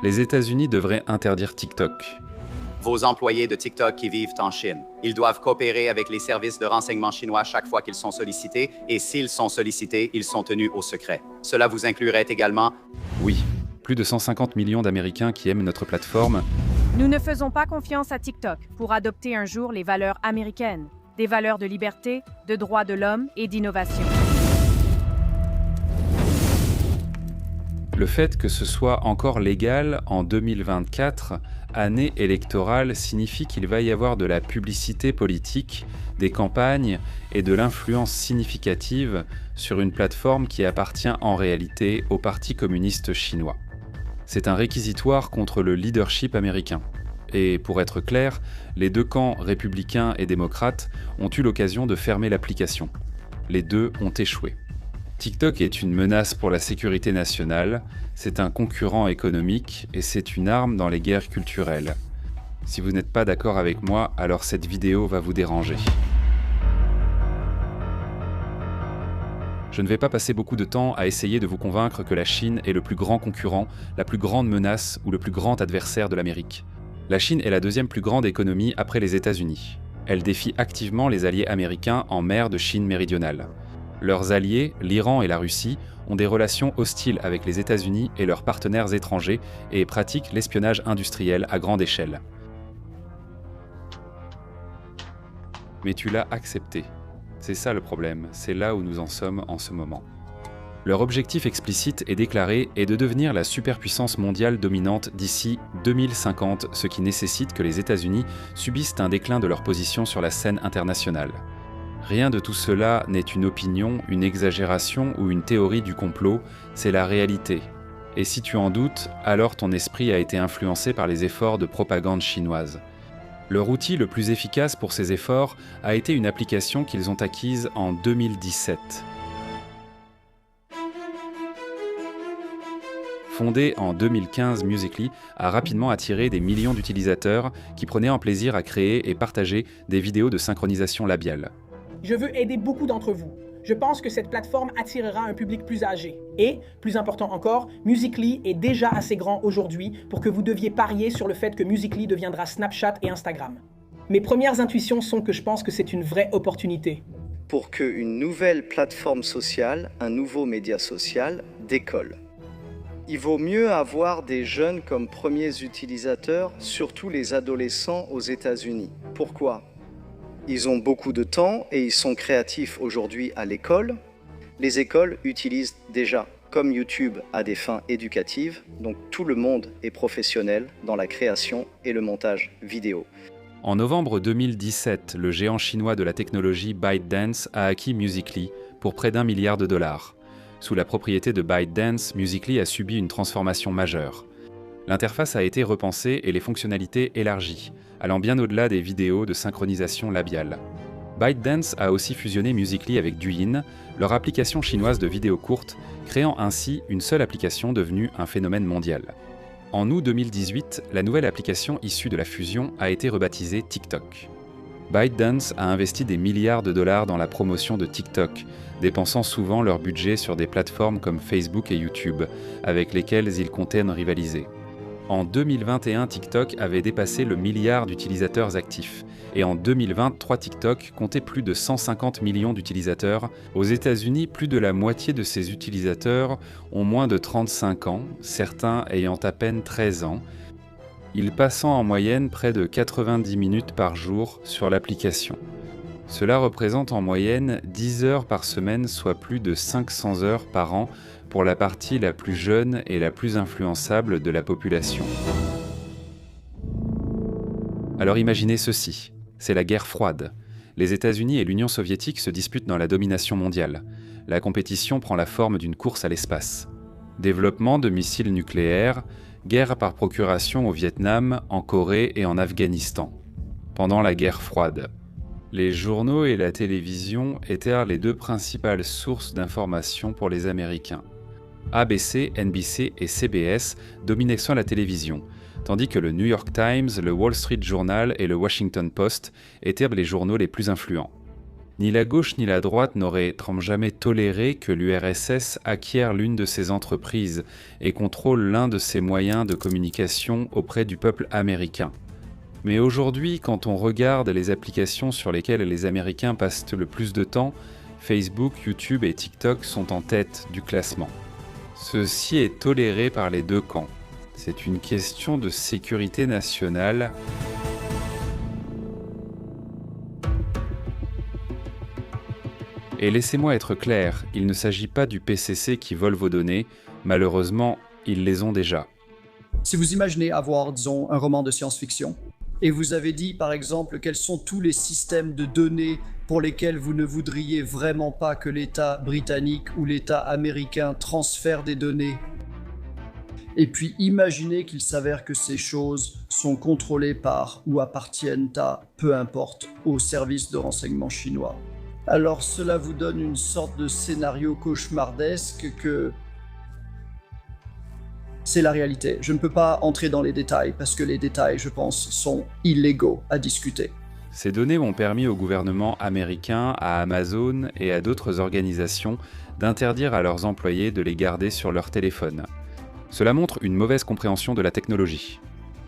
Les États-Unis devraient interdire TikTok. Vos employés de TikTok qui vivent en Chine, ils doivent coopérer avec les services de renseignement chinois chaque fois qu'ils sont sollicités, et s'ils sont sollicités, ils sont tenus au secret. Cela vous inclurait également... Oui, plus de 150 millions d'Américains qui aiment notre plateforme. Nous ne faisons pas confiance à TikTok pour adopter un jour les valeurs américaines, des valeurs de liberté, de droits de l'homme et d'innovation. Le fait que ce soit encore légal en 2024, année électorale, signifie qu'il va y avoir de la publicité politique, des campagnes et de l'influence significative sur une plateforme qui appartient en réalité au Parti communiste chinois. C'est un réquisitoire contre le leadership américain. Et pour être clair, les deux camps républicains et démocrates ont eu l'occasion de fermer l'application. Les deux ont échoué. TikTok est une menace pour la sécurité nationale, c'est un concurrent économique et c'est une arme dans les guerres culturelles. Si vous n'êtes pas d'accord avec moi, alors cette vidéo va vous déranger. Je ne vais pas passer beaucoup de temps à essayer de vous convaincre que la Chine est le plus grand concurrent, la plus grande menace ou le plus grand adversaire de l'Amérique. La Chine est la deuxième plus grande économie après les États-Unis. Elle défie activement les alliés américains en mer de Chine méridionale. Leurs alliés, l'Iran et la Russie, ont des relations hostiles avec les États-Unis et leurs partenaires étrangers et pratiquent l'espionnage industriel à grande échelle. Mais tu l'as accepté. C'est ça le problème, c'est là où nous en sommes en ce moment. Leur objectif explicite et déclaré est de devenir la superpuissance mondiale dominante d'ici 2050, ce qui nécessite que les États-Unis subissent un déclin de leur position sur la scène internationale. Rien de tout cela n'est une opinion, une exagération ou une théorie du complot, c'est la réalité. Et si tu en doutes, alors ton esprit a été influencé par les efforts de propagande chinoise. Leur outil le plus efficace pour ces efforts a été une application qu'ils ont acquise en 2017. Fondée en 2015, Musical.ly a rapidement attiré des millions d'utilisateurs qui prenaient un plaisir à créer et partager des vidéos de synchronisation labiale. Je veux aider beaucoup d'entre vous. Je pense que cette plateforme attirera un public plus âgé. Et, plus important encore, Musical.ly est déjà assez grand aujourd'hui pour que vous deviez parier sur le fait que Musical.ly deviendra Snapchat et Instagram. Mes premières intuitions sont que je pense que c'est une vraie opportunité. Pour qu'une nouvelle plateforme sociale, un nouveau média social, décolle. Il vaut mieux avoir des jeunes comme premiers utilisateurs, surtout les adolescents aux États-Unis. Pourquoi ? Ils ont beaucoup de temps et ils sont créatifs aujourd'hui à l'école. Les écoles utilisent déjà, comme YouTube, à des fins éducatives, donc tout le monde est professionnel dans la création et le montage vidéo. En novembre 2017, le géant chinois de la technologie ByteDance a acquis Musical.ly pour près d'1 milliard de dollars. Sous la propriété de ByteDance, Musical.ly a subi une transformation majeure. L'interface a été repensée et les fonctionnalités élargies, allant bien au-delà des vidéos de synchronisation labiale. ByteDance a aussi fusionné Musical.ly avec Douyin, leur application chinoise de vidéos courtes, créant ainsi une seule application devenue un phénomène mondial. En août 2018, la nouvelle application issue de la fusion a été rebaptisée TikTok. ByteDance a investi des milliards de dollars dans la promotion de TikTok, dépensant souvent leur budget sur des plateformes comme Facebook et YouTube, avec lesquelles ils comptaient rivaliser. En 2021, TikTok avait dépassé le milliard d'utilisateurs actifs. Et en 2023, TikTok comptait plus de 150 millions d'utilisateurs. Aux États-Unis, plus de la moitié de ces utilisateurs ont moins de 35 ans, certains ayant à peine 13 ans. Ils passent en moyenne près de 90 minutes par jour sur l'application. Cela représente en moyenne 10 heures par semaine, soit plus de 500 heures par an, pour la partie la plus jeune et la plus influençable de la population. Alors imaginez ceci, c'est la guerre froide. Les États-Unis et l'Union soviétique se disputent dans la domination mondiale. La compétition prend la forme d'une course à l'espace. Développement de missiles nucléaires, guerre par procuration au Vietnam, en Corée et en Afghanistan. Pendant la guerre froide. Les journaux et la télévision étaient les deux principales sources d'information pour les Américains. ABC, NBC et CBS dominaient sur la télévision, tandis que le New York Times, le Wall Street Journal et le Washington Post étaient les journaux les plus influents. Ni la gauche ni la droite n'auraient jamais toléré que l'URSS acquiert l'une de ces entreprises et contrôle l'un de ses moyens de communication auprès du peuple américain. Mais aujourd'hui, quand on regarde les applications sur lesquelles les Américains passent le plus de temps, Facebook, YouTube et TikTok sont en tête du classement. Ceci est toléré par les deux camps. C'est une question de sécurité nationale. Et laissez-moi être clair, il ne s'agit pas du PCC qui vole vos données, malheureusement, ils les ont déjà. Si vous imaginez avoir, disons, un roman de science-fiction, et vous avez dit, par exemple, quels sont tous les systèmes de données pour lesquels vous ne voudriez vraiment pas que l'État britannique ou l'État américain transfère des données. Et puis imaginez qu'il s'avère que ces choses sont contrôlées par ou appartiennent à, peu importe, au service de renseignement chinois. Alors cela vous donne une sorte de scénario cauchemardesque que... C'est la réalité. Je ne peux pas entrer dans les détails parce que les détails, je pense, sont illégaux à discuter. Ces données ont permis au gouvernement américain, à Amazon et à d'autres organisations d'interdire à leurs employés de les garder sur leur téléphone. Cela montre une mauvaise compréhension de la technologie.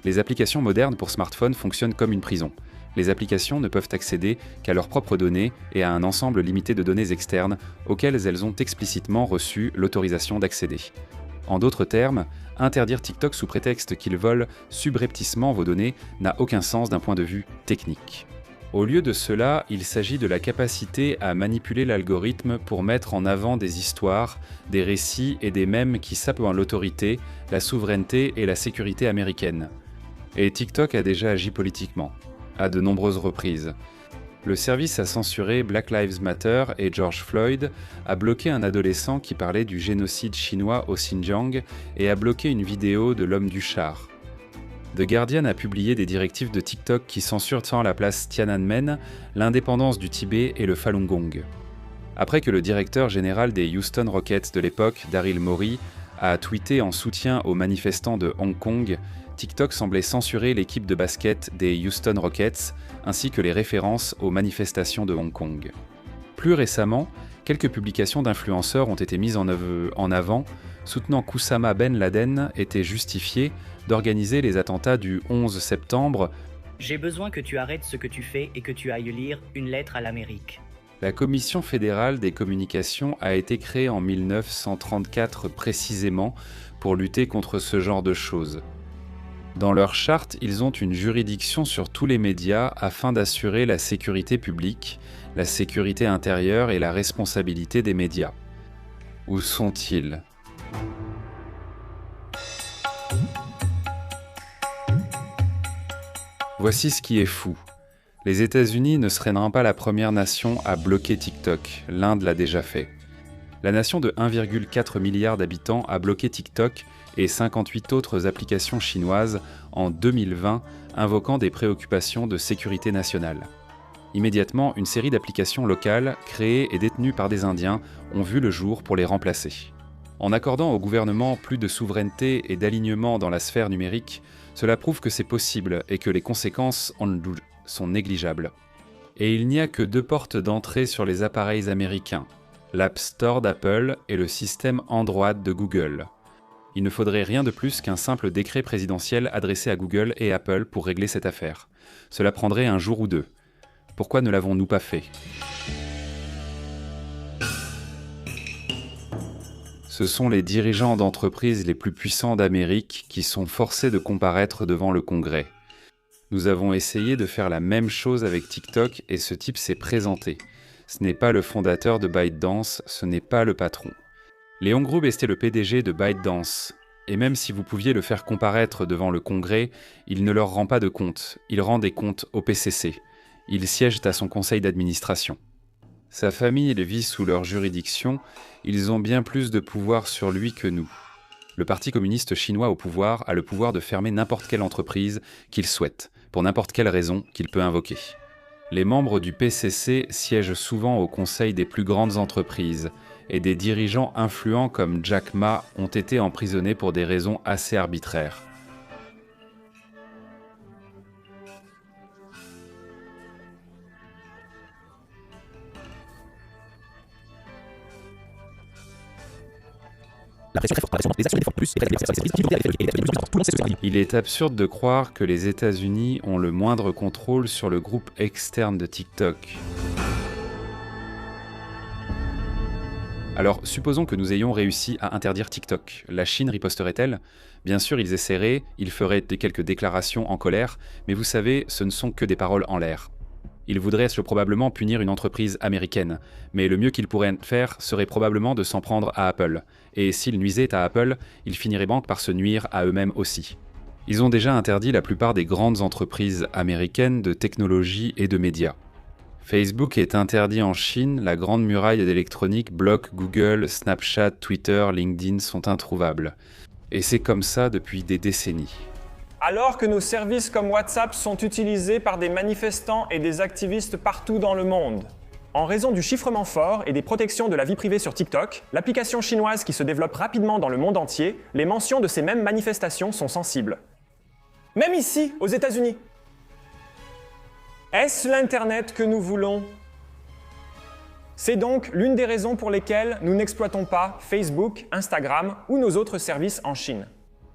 Les applications modernes pour smartphone fonctionnent comme une prison. Les applications ne peuvent accéder qu'à leurs propres données et à un ensemble limité de données externes auxquelles elles ont explicitement reçu l'autorisation d'accéder. En d'autres termes, interdire TikTok sous prétexte qu'il vole subrepticement vos données n'a aucun sens d'un point de vue technique. Au lieu de cela, il s'agit de la capacité à manipuler l'algorithme pour mettre en avant des histoires, des récits et des mèmes qui sapent l'autorité, la souveraineté et la sécurité américaine. Et TikTok a déjà agi politiquement, à de nombreuses reprises. Le service a censuré Black Lives Matter et George Floyd, a bloqué un adolescent qui parlait du génocide chinois au Xinjiang et a bloqué une vidéo de l'homme du char. The Guardian a publié des directives de TikTok qui censurent tant la place Tiananmen, l'indépendance du Tibet et le Falun Gong. Après que le directeur général des Houston Rockets de l'époque, Daryl Morey, a tweeté en soutien aux manifestants de Hong Kong, TikTok semblait censurer l'équipe de basket des Houston Rockets, ainsi que les références aux manifestations de Hong Kong. Plus récemment, quelques publications d'influenceurs ont été mises en avant, soutenant qu'Oussama Ben Laden était justifié d'organiser les attentats du 11 septembre. J'ai besoin que tu arrêtes ce que tu fais et que tu ailles lire une lettre à l'Amérique. La Commission fédérale des communications a été créée en 1934 précisément pour lutter contre ce genre de choses. Dans leur charte, ils ont une juridiction sur tous les médias afin d'assurer la sécurité publique, la sécurité intérieure et la responsabilité des médias. Où sont-ils ? Voici ce qui est fou. Les États-Unis ne seraient pas la première nation à bloquer TikTok, l'Inde l'a déjà fait. La nation de 1,4 milliard d'habitants a bloqué TikTok et 58 autres applications chinoises en 2020, invoquant des préoccupations de sécurité nationale. Immédiatement, une série d'applications locales, créées et détenues par des Indiens, ont vu le jour pour les remplacer. En accordant au gouvernement plus de souveraineté et d'alignement dans la sphère numérique, cela prouve que c'est possible et que les conséquences sont négligeables. Et il n'y a que deux portes d'entrée sur les appareils américains, l'App Store d'Apple et le système Android de Google. Il ne faudrait rien de plus qu'un simple décret présidentiel adressé à Google et Apple pour régler cette affaire. Cela prendrait un jour ou deux. Pourquoi ne l'avons-nous pas fait ? Ce sont les dirigeants d'entreprises les plus puissants d'Amérique qui sont forcés de comparaître devant le Congrès. Nous avons essayé de faire la même chose avec TikTok et ce type s'est présenté. Ce n'est pas le fondateur de ByteDance, ce n'est pas le patron. Léon Groub était le PDG de ByteDance. Et même si vous pouviez le faire comparaître devant le Congrès, il ne leur rend pas de compte, il rend des comptes au PCC. Ils siègent à son conseil d'administration. Sa famille vit sous leur juridiction, ils ont bien plus de pouvoir sur lui que nous. Le Parti communiste chinois au pouvoir a le pouvoir de fermer n'importe quelle entreprise qu'il souhaite, pour n'importe quelle raison qu'il peut invoquer. Les membres du PCC siègent souvent au conseil des plus grandes entreprises, et des dirigeants influents comme Jack Ma ont été emprisonnés pour des raisons assez arbitraires. Il est absurde de croire que les États-Unis ont le moindre contrôle sur le groupe externe de TikTok. Alors, supposons que nous ayons réussi à interdire TikTok. La Chine riposterait-elle ? Bien sûr, ils essaieraient, ils feraient quelques déclarations en colère, mais vous savez, ce ne sont que des paroles en l'air. Ils voudraient probablement punir une entreprise américaine, mais le mieux qu'ils pourraient faire serait probablement de s'en prendre à Apple. Et s'ils nuisaient à Apple, ils finiraient donc par se nuire à eux-mêmes aussi. Ils ont déjà interdit la plupart des grandes entreprises américaines de technologie et de médias. Facebook est interdit en Chine, la grande muraille d'électronique bloque Google, Snapchat, Twitter, LinkedIn sont introuvables. Et c'est comme ça depuis des décennies. Alors que nos services comme WhatsApp sont utilisés par des manifestants et des activistes partout dans le monde. En raison du chiffrement fort et des protections de la vie privée sur TikTok, l'application chinoise qui se développe rapidement dans le monde entier, les mentions de ces mêmes manifestations sont sensibles. Même ici, aux États-Unis. Est-ce l'Internet que nous voulons ? C'est donc l'une des raisons pour lesquelles nous n'exploitons pas Facebook, Instagram ou nos autres services en Chine.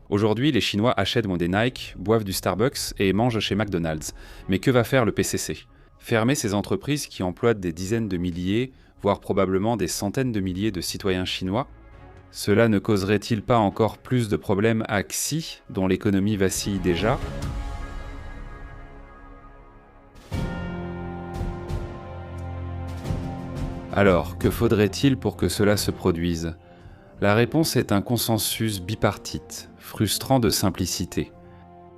Aujourd'hui, les Chinois achètent des Nike, boivent du Starbucks et mangent chez McDonald's. Mais que va faire le PCC ? Fermer ces entreprises qui emploient des dizaines de milliers, voire probablement des centaines de milliers de citoyens chinois ? Cela ne causerait-il pas encore plus de problèmes à Xi, dont l'économie vacille déjà ? Alors, que faudrait-il pour que cela se produise ? La réponse est un consensus bipartite, frustrant de simplicité.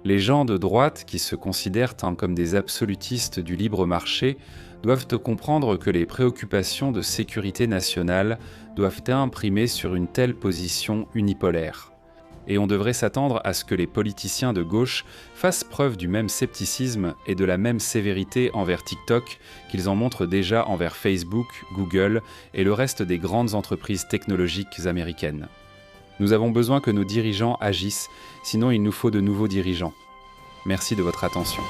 Les gens de droite, qui se considèrent comme des absolutistes du libre marché, doivent comprendre que les préoccupations de sécurité nationale doivent imprimer sur une telle position unipolaire. Et on devrait s'attendre à ce que les politiciens de gauche fassent preuve du même scepticisme et de la même sévérité envers TikTok qu'ils en montrent déjà envers Facebook, Google et le reste des grandes entreprises technologiques américaines. Nous avons besoin que nos dirigeants agissent, sinon il nous faut de nouveaux dirigeants. Merci de votre attention.